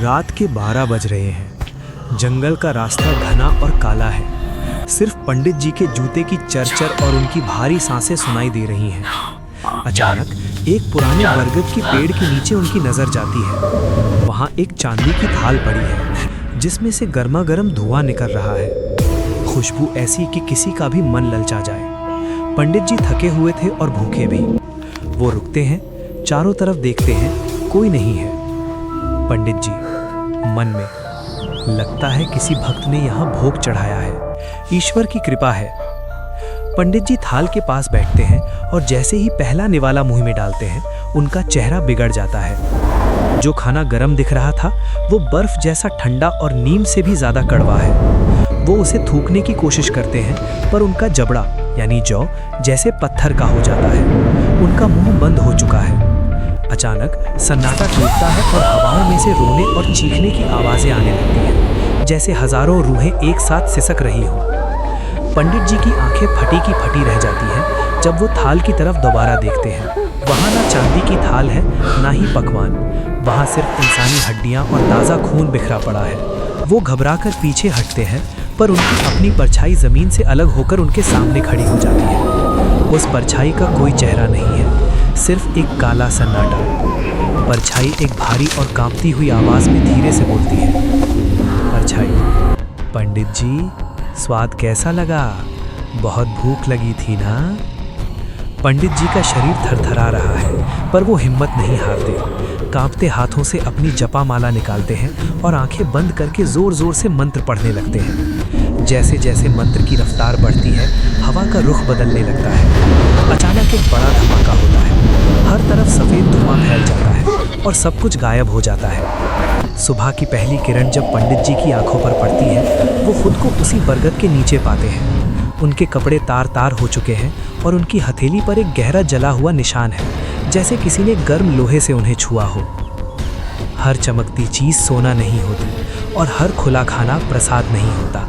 रात के 12 बज रहे हैं। जंगल का रास्ता घना और काला है। सिर्फ पंडित जी के जूते की चरचर और उनकी भारी सांसें सुनाई दे रही हैं। अचानक एक पुराने बरगद के पेड़ के नीचे उनकी नजर जाती है। वहाँ एक चांदी की थाल पड़ी है जिसमें से गर्मा गर्म धुआं निकल रहा है। खुशबू ऐसी कि किसी का भी मन ललचा जाए। पंडित जी थके हुए थे और भूखे भी। वो रुकते हैं, चारों तरफ देखते हैं, कोई नहीं है। पंडित जी मन में, लगता है किसी भक्त ने यहाँ भोग चढ़ाया है, ईश्वर की कृपा है। पंडित जी थाल के पास बैठते हैं और जैसे ही पहला निवाला मुंह में डालते हैं उनका चेहरा बिगड़ जाता है। जो खाना गर्म दिख रहा था वो बर्फ जैसा ठंडा और नीम से भी ज्यादा कड़वा है। वो उसे थूकने की कोशिश करते हैं पर उनका जबड़ा यानी जौ जैसे पत्थर का हो जाता है। उनका मुंह बंद हो चुका है। अचानक सन्नाटा टूटता है और हवाओं में से रोने और चीखने की आवाजें आने लगती हैं, जैसे हजारों रूहें एक साथ सिसक रही हों। पंडित जी की आंखें फटी की फटी रह जाती हैं जब वो थाल की तरफ दोबारा देखते हैं। वहाँ ना चांदी की थाल है, ना ही पकवान। वहाँ सिर्फ इंसानी हड्डियाँ और ताज़ा खून बिखरा पड़ा है। वो घबराकर पीछे हटते हैं पर उनकी अपनी परछाई जमीन से अलग होकर उनके सामने खड़ी हो जाती है। उस परछाई का कोई चेहरा नहीं है, सिर्फ एक काला सन्नाटा। परछाई एक भारी और कांपती हुई आवाज में धीरे से बोलती है। परछाई, पंडित जी स्वाद कैसा लगा? बहुत भूख लगी थी ना? पंडित जी का शरीर थरथरा रहा है पर वो हिम्मत नहीं हारते। कांपते हाथों से अपनी जपा माला निकालते हैं और आंखें बंद करके जोर जोर से मंत्र पढ़ने लगते हैं। जैसे जैसे मंत्र की रफ्तार बढ़ती है हवा का रुख बदलने लगता है। अचानक एक बड़ा धमाका होता है। हर तरफ सफ़ेद धुआं फैल जाता है और सब कुछ गायब हो जाता है। सुबह की पहली किरण जब पंडित जी की आंखों पर पड़ती है वो खुद को उसी बरगद के नीचे पाते हैं। उनके कपड़े तार तार हो चुके हैं और उनकी हथेली पर एक गहरा जला हुआ निशान है, जैसे किसी ने गर्म लोहे से उन्हें छुआ हो। हर चमकती चीज़ सोना नहीं होती और हर खुला खाना प्रसाद नहीं होता।